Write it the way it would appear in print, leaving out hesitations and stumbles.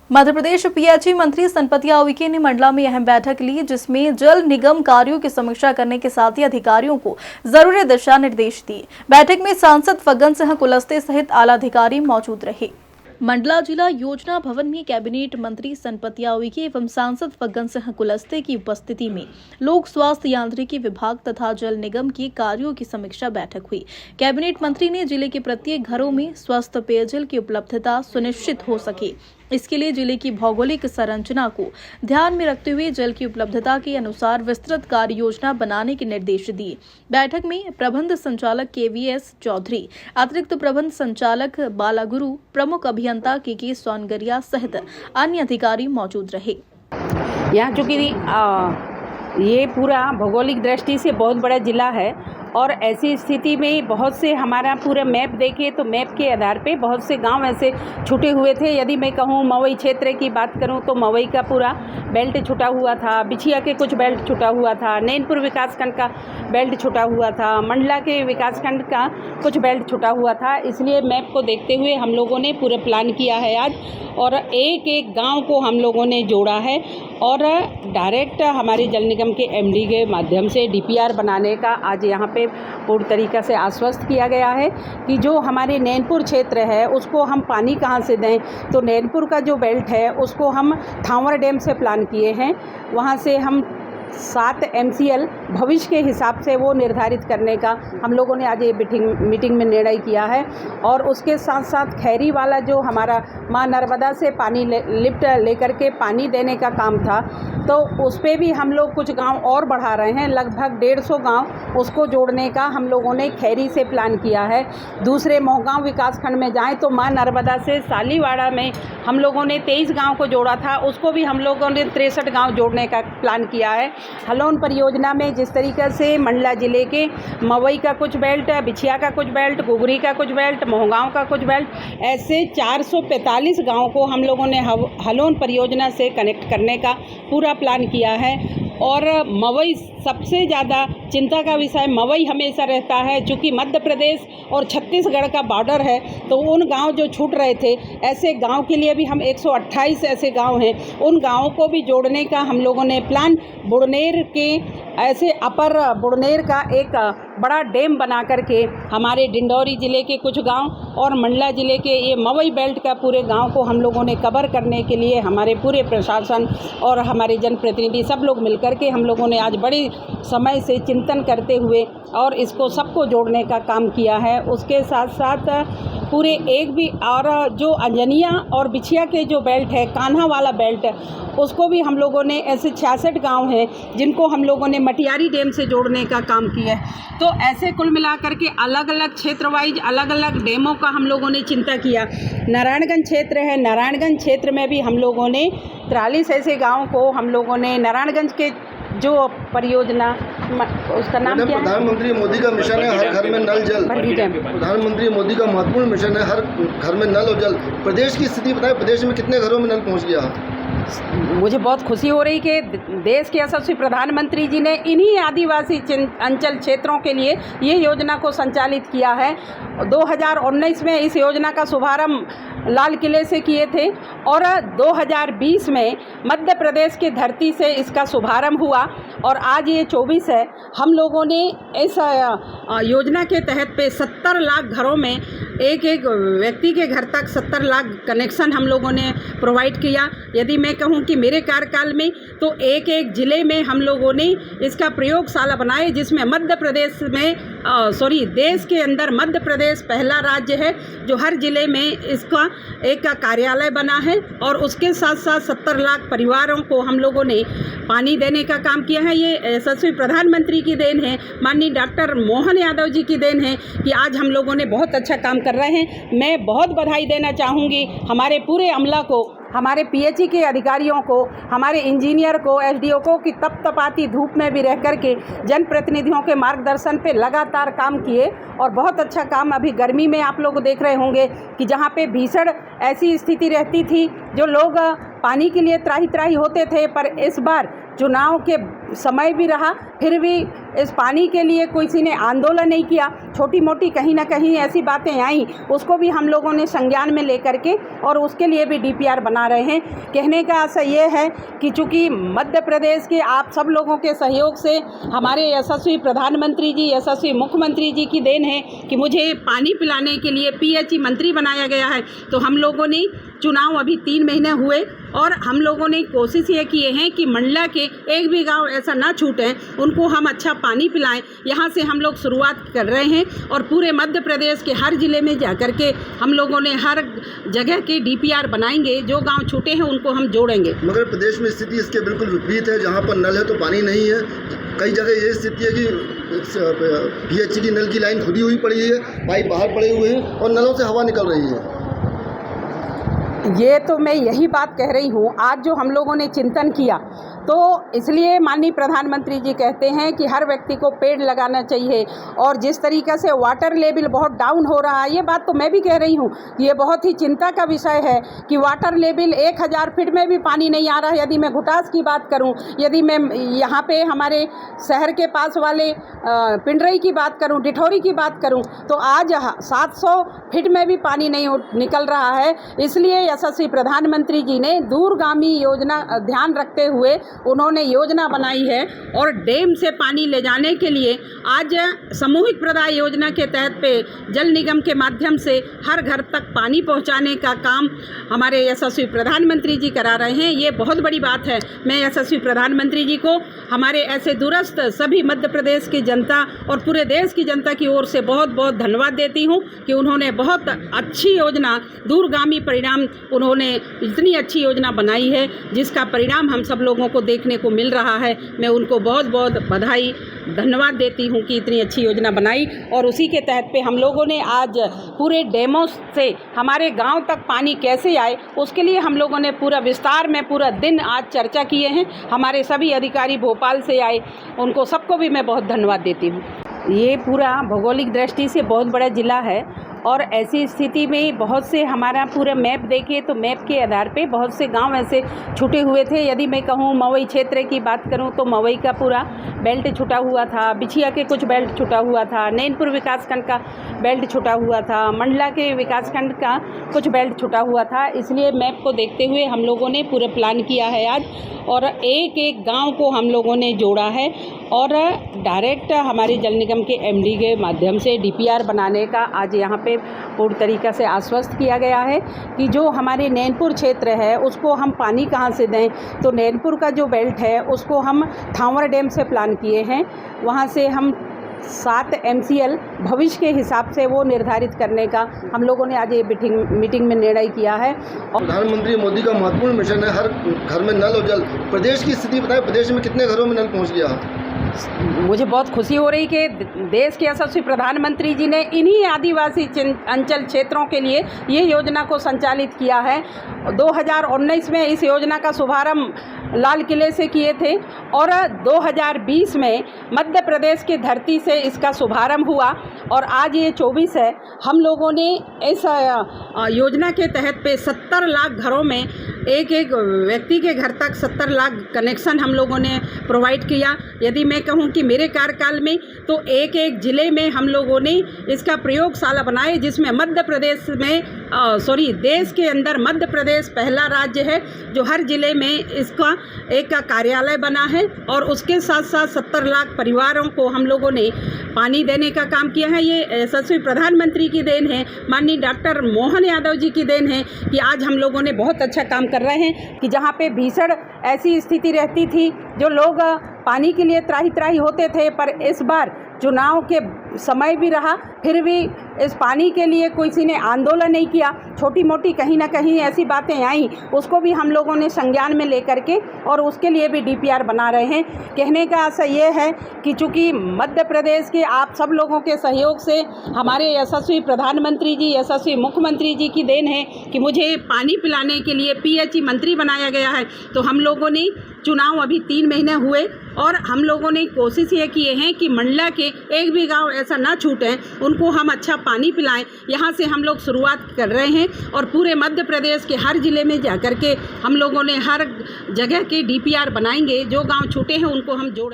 Madhya Pradesh PHE मंत्री सनपतिया उइके ने मंडला में अहम बैठक ली, जिसमें जल निगम कार्यों की समीक्षा करने के साथ ही अधिकारियों को जरूरी दिशा निर्देश दिए। बैठक में सांसद फग्गन सिंह कुलस्ते सहित आला अधिकारी मौजूद रहे। मंडला जिला योजना भवन में कैबिनेट मंत्री सनपतिया उइके एवं सांसद फग्गन सिंह कुलस्ते की उपस्थिति में लोक स्वास्थ्य यांत्रिकी विभाग तथा जल निगम के कार्यों की समीक्षा बैठक हुई। कैबिनेट मंत्री ने जिले के प्रत्येक घरों में स्वस्थ पेयजल की उपलब्धता सुनिश्चित हो सके, इसके लिए जिले की भौगोलिक संरचना को ध्यान में रखते हुए जल की उपलब्धता के अनुसार विस्तृत कार्य योजना बनाने के निर्देश दिए। बैठक में प्रबंध संचालक केवीएस चौधरी, अतिरिक्त प्रबंध संचालक बालागुरु, प्रमुख अभियंता के सोनगरिया सहित अन्य अधिकारी मौजूद रहे। यहाँ चूँकि ये पूरा भौगोलिक दृष्टि से बहुत बड़ा जिला है और ऐसी स्थिति में बहुत से हमारा पूरा मैप देखें तो मैप के आधार पे बहुत से गांव ऐसे छूटे हुए थे। यदि मैं कहूँ मवई क्षेत्र की बात करूँ तो मवई का पूरा बेल्ट छूटा हुआ था, बिछिया के कुछ बेल्ट छूटा हुआ था, नैनपुर विकासखंड का बेल्ट छूटा हुआ था, मंडला के विकासखंड का कुछ बेल्ट छूटा हुआ था। इसलिए मैप को देखते हुए हम लोगों ने पूरा प्लान किया है आज, और एक एक गाँव को हम लोगों ने जोड़ा है और डायरेक्ट हमारे जल निगम के एमडी के माध्यम से डीपीआर बनाने का आज यहाँ पे पूर्ण तरीक़ा से आश्वस्त किया गया है कि जो हमारे नैनपुर क्षेत्र है उसको हम पानी कहाँ से दें। तो नैनपुर का जो बेल्ट है उसको हम थांवर डैम से प्लान किए हैं, वहाँ से हम 7 MCL भविष्य के हिसाब से वो निर्धारित करने का हम लोगों ने आज ये मीटिंग में निर्णय किया है। और उसके साथ साथ खैरी वाला जो हमारा माँ नर्मदा से पानी लिफ्ट लेकर के पानी देने का काम था, तो उस पर भी हम लोग कुछ गांव और बढ़ा रहे हैं। लगभग 150 गांव उसको जोड़ने का हम लोगों ने खैरी से प्लान किया है। दूसरे मोहगांव विकासखंड में जाएँ तो माँ नर्मदा से सालीवाड़ा में हम लोगों ने 23 गाँव को जोड़ा था, उसको भी हम लोगों ने 63 गाँव जोड़ने का प्लान किया है। हलोन परियोजना में जिस तरीके से मंडला जिले के मवई का कुछ बेल्ट, बिछिया का कुछ बेल्ट, गुगरी का कुछ बेल्ट, मोहगांव का कुछ बेल्ट, ऐसे 445 गांव को हम लोगों ने हलोन परियोजना से कनेक्ट करने का पूरा प्लान किया है। और मवई सबसे ज़्यादा चिंता का विषय मवई हमेशा रहता है, चूँकि मध्य प्रदेश और छत्तीसगढ़ का बॉर्डर है, तो उन गांव जो छूट रहे थे ऐसे गांव के लिए भी हम 128 ऐसे गांव हैं, उन गांवों को भी जोड़ने का हम लोगों ने प्लान बुड़नेर के ऐसे अपर बुड़नेर का एक बड़ा डैम बना करके हमारे डिंडौरी ज़िले के कुछ गांव और मंडला ज़िले के ये मवई बेल्ट का पूरे गांव को हम लोगों ने कवर करने के लिए हमारे पूरे प्रशासन और हमारे जनप्रतिनिधि सब लोग मिलकर के हम लोगों ने आज बड़े समय से चिंतन करते हुए और इसको सबको जोड़ने का काम किया है। उसके साथ साथ पूरे एक भी और जो अंजनिया और बिछिया के जो बेल्ट है, कान्हा वाला बेल्ट, उसको भी हम लोगों ने ऐसे 66 गांव हैं जिनको हम लोगों ने मटियारी डैम से जोड़ने का काम किया है। तो ऐसे कुल मिलाकर के अलग अलग क्षेत्र वाइज अलग अलग डैमों का हम लोगों ने चिंता किया। नारायणगंज क्षेत्र है, नारायणगंज क्षेत्र में भी हम लोगों ने 43 ऐसे गाँव को हम लोगों ने नारायणगंज के जो परियोजना उसका नाम क्या है, प्रधानमंत्री मोदी का मिशन है हर घर में नल जल। प्रधानमंत्री मोदी का महत्वपूर्ण मिशन है हर घर में नल और जल। प्रदेश की स्थिति बताएं, प्रदेश में कितने घरों में नल पहुंच गया? मुझे बहुत खुशी हो रही कि देश के यशस्वी प्रधानमंत्री जी ने इन्हीं आदिवासी अंचल क्षेत्रों के लिए ये योजना को संचालित किया है। 2019 में इस योजना का शुभारंभ लाल किले से किए थे और 2020 में मध्य प्रदेश की धरती से इसका शुभारंभ हुआ और आज ये 24 है। हम लोगों ने इस योजना के तहत पे 70 लाख घरों में एक एक व्यक्ति के घर तक 70 लाख कनेक्शन हम लोगों ने प्रोवाइड किया। यदि मैं कहूं कि मेरे कार्यकाल में तो एक एक ज़िले में हम लोगों ने इसका प्रयोगशाला बनाए, जिसमें मध्य प्रदेश में देश के अंदर मध्य प्रदेश पहला राज्य है जो हर ज़िले में इसका एक का कार्यालय बना है। और उसके साथ साथ 70 लाख परिवारों को हम लोगों ने पानी देने का काम किया है। ये यशस्वी प्रधानमंत्री की देन है, माननीय डॉक्टर मोहन यादव जी की देन है कि आज हम लोगों ने बहुत अच्छा काम कर रहे हैं। मैं बहुत बधाई देना चाहूँगी हमारे पूरे अमला को, हमारे पीएचई के अधिकारियों को, हमारे इंजीनियर को, एसडीओ को कि तपतपाती धूप में भी रह कर के जनप्रतिनिधियों के मार्गदर्शन पे लगातार काम किए और बहुत अच्छा काम। अभी गर्मी में आप लोग देख रहे होंगे कि जहाँ पे भीषण ऐसी स्थिति रहती थी, जो लोग पानी के लिए त्राही त्राही होते थे, पर इस बार चुनाव के समय भी रहा, फिर भी इस पानी के लिए किसी ने आंदोलन नहीं किया। छोटी मोटी कहीं ना कहीं ऐसी बातें आई, उसको भी हम लोगों ने संज्ञान में लेकर के और उसके लिए भी डीपीआर बना रहे हैं। कहने का आशय ये है कि चूँकि मध्य प्रदेश के आप सब लोगों के सहयोग से हमारे यशस्वी प्रधानमंत्री जी, यशस्वी मुख्यमंत्री जी की देन है कि मुझे पानी पिलाने के लिए पीएचई मंत्री बनाया गया है। तो हम लोगों ने चुनाव अभी 3 महीने हुए और हम लोगों ने कोशिश ये किए हैं कि मंडला के एक भी गांव ऐसा ना छूटे, उनको हम अच्छा पानी पिलाएं। यहाँ से हम लोग शुरुआत कर रहे हैं और पूरे मध्य प्रदेश के हर ज़िले में जाकर के हम लोगों ने हर जगह के डीपीआर बनाएंगे। जो गांव छूटे हैं उनको हम जोड़ेंगे। मगर प्रदेश में स्थिति इसके बिल्कुल विपरीत है। जहाँ पर नल है तो पानी नहीं है। कई जगह ये स्थिति है कि पीएचई की नल की लाइन खुदी हुई पड़ी है, पाइप बाहर पड़े हुए हैं और नलों से हवा निकल रही है। ये तो मैं यही बात कह रही हूँ। आज जो हम लोगों ने चिंतन किया तो इसलिए माननीय प्रधानमंत्री जी कहते हैं कि हर व्यक्ति को पेड़ लगाना चाहिए और जिस तरीक़े से वाटर लेवल बहुत डाउन हो रहा है, ये बात तो मैं भी कह रही हूँ। ये बहुत ही चिंता का विषय है कि वाटर लेवल 1000 फीट में भी पानी नहीं आ रहा है। यदि मैं घुटास की बात करूँ, यदि मैं यहाँ पे हमारे शहर के पास वाले पिंडरई की बात करूँ, डिठौरी की बात करूँ, तो आज 700 फीट में भी पानी नहीं निकल रहा है। इसलिए यशस्वी प्रधानमंत्री जी ने दूरगामी योजना ध्यान रखते हुए उन्होंने योजना बनाई है और डैम से पानी ले जाने के लिए आज सामूहिक प्रदाय योजना के तहत पे जल निगम के माध्यम से हर घर तक पानी पहुंचाने का काम हमारे यशस्वी प्रधानमंत्री जी करा रहे हैं। ये बहुत बड़ी बात है। मैं यशस्वी प्रधानमंत्री जी को हमारे ऐसे दूरस्थ सभी मध्य प्रदेश की जनता और पूरे देश की जनता की ओर से बहुत बहुत धन्यवाद देती हूँ कि उन्होंने बहुत अच्छी योजना, दूरगामी परिणाम, उन्होंने इतनी अच्छी योजना बनाई है जिसका परिणाम हम सब लोगों को देखने को मिल रहा है। मैं उनको बहुत बहुत बधाई, धन्यवाद देती हूँ कि इतनी अच्छी योजना बनाई और उसी के तहत पे हम लोगों ने आज पूरे डैमों से हमारे गांव तक पानी कैसे आए, उसके लिए हम लोगों ने पूरा विस्तार में पूरा दिन आज चर्चा किए हैं। हमारे सभी अधिकारी भोपाल से आए, उनको सबको भी मैं बहुत धन्यवाद देती हूँ। ये पूरा भौगोलिक दृष्टि से बहुत बड़ा ज़िला है और ऐसी स्थिति में बहुत से हमारा पूरा मैप देखें तो मैप के आधार पे बहुत से गांव ऐसे छूटे हुए थे। यदि मैं कहूँ मवई क्षेत्र की बात करूँ तो मवई का पूरा बेल्ट छूटा हुआ था, बिछिया के कुछ बेल्ट छूटा हुआ था, नैनपुर विकासखंड का बेल्ट छूटा हुआ था, मंडला के विकासखंड का कुछ बेल्ट छूटा हुआ था। इसलिए मैप को देखते हुए हम लोगों ने पूरा प्लान किया है आज और एक एक गाँव को हम लोगों ने जोड़ा है और डायरेक्ट हमारे जल निगम के एमडी के माध्यम से डीपीआर बनाने का आज यहाँ पे पूर्ण तरीक़ा से आश्वस्त किया गया है कि जो हमारे नैनपुर क्षेत्र है उसको हम पानी कहाँ से दें। तो नैनपुर का जो बेल्ट है उसको हम थांवर डैम से प्लान किए हैं, वहाँ से हम 7 MCL भविष्य के हिसाब से वो निर्धारित करने का हम लोगों ने आज ये मीटिंग में निर्णय किया है। और प्रधानमंत्री मोदी का महत्वपूर्ण मिशन है हर घर में नल और जल। प्रदेश की स्थिति बताएं, प्रदेश में कितने घरों में नल पहुंच गया? मुझे बहुत खुशी हो रही कि देश के यशस्वी प्रधानमंत्री जी ने इन्हीं आदिवासी अंचल क्षेत्रों के लिए ये योजना को संचालित किया है। 2019 में इस योजना का शुभारंभ लाल किले से किए थे और 2020 में मध्य प्रदेश की धरती से इसका शुभारंभ हुआ और आज ये 24 है। हम लोगों ने इस योजना के तहत पे 70 लाख घरों में एक एक व्यक्ति के घर तक 70 लाख कनेक्शन हम लोगों ने प्रोवाइड किया। यदि मैं कहूं कि मेरे कार्यकाल में तो एक एक ज़िले में हम लोगों ने इसका प्रयोगशाला बनाए जिसमें मध्य प्रदेश में देश के अंदर मध्य प्रदेश पहला राज्य है जो हर ज़िले में इसका एक कार्यालय बना है और उसके साथ साथ 70 लाख परिवारों को हम लोगों ने पानी देने का काम किया है। ये यशस्वी प्रधानमंत्री की देन है, माननीय डॉक्टर मोहन यादव जी की देन है कि आज हम लोगों ने बहुत अच्छा काम कर रहे हैं कि जहाँ पे भीषण ऐसी स्थिति रहती थी, जो लोग पानी के लिए त्राही त्राही होते थे, पर इस बार चुनाव के समय भी रहा, फिर भी इस पानी के लिए किसी ने आंदोलन नहीं किया। छोटी मोटी कहीं ना कहीं ऐसी बातें आई, उसको भी हम लोगों ने संज्ञान में लेकर के और उसके लिए भी डीपीआर बना रहे हैं। कहने का आशय ये है कि चूँकि मध्य प्रदेश के आप सब लोगों के सहयोग से हमारे यशस्वी प्रधानमंत्री जी, यशस्वी मुख्यमंत्री जी की देन है कि मुझे पानी पिलाने के लिए पीएचई मंत्री बनाया गया है। तो हम लोगों ने चुनाव अभी 3 महीने हुए और हम लोगों ने कोशिश ये किए हैं कि मंडला के एक भी गांव ऐसा ना छूटे, उनको हम अच्छा पानी पिलाएं। यहाँ से हम लोग शुरुआत कर रहे हैं और पूरे मध्य प्रदेश के हर ज़िले में जाकर के हम लोगों ने हर जगह के DPR बनाएंगे। जो गांव छूटे हैं उनको हम जोड़